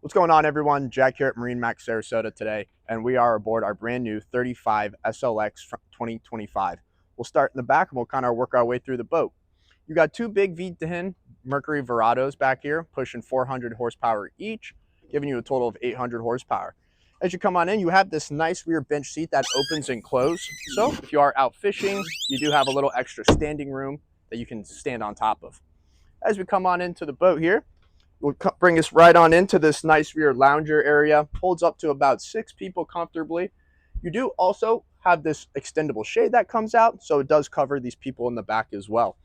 What's going on, everyone? Jack here at MarineMax Sarasota today, and we are aboard our brand new 35 SLX from 2025. We'll start in the back and we'll kind of work our way through the boat. You got two big V10 Mercury Verados back here, pushing 400 horsepower each, giving you a total of 800 horsepower. As you come on in, you have this nice rear bench seat that opens and closes. So if you are out fishing, you do have a little extra standing room that you can stand on top of. As we come on into the boat here, we'll bring us right on into this nice rear lounger area. Holds up to about 6 people comfortably. You do also have this extendable shade that comes out, so it does cover these people in the back as well.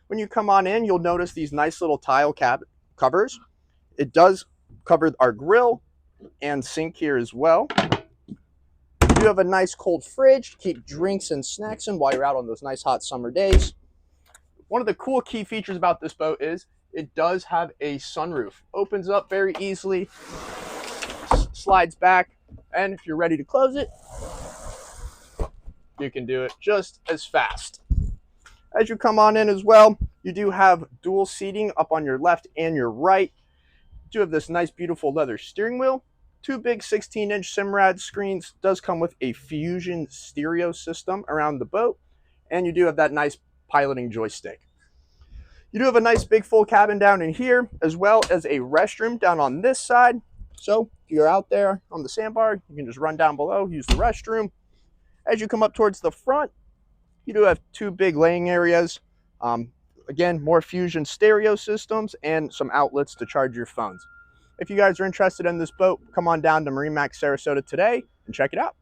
When you come on in, you'll notice these nice little tile covers. It does cover our grill and sink here as well. You do have a nice cold fridge to keep drinks and snacks in while you're out on those nice hot summer days. One of the cool key features about this boat is it does have a sunroof. Opens up very easily, slides back, and if you're ready to close it, you can do it just as fast. As you come on in as well, you do have dual seating up on your left and your right. You do have this nice, beautiful leather steering wheel. Two big 16-inch Simrad screens. Does come with a Fusion stereo system around the boat, and you do have that nice piloting joystick. You do have a nice big full cabin down in here, as well as a restroom down on this side. So if you're out there on the sandbar, you can just run down below, use the restroom. As you come up towards the front, you do have two big laying areas. Again, more Fusion stereo systems and some outlets to charge your phones. If you guys are interested in this boat, come on down to MarineMax Sarasota today and check it out.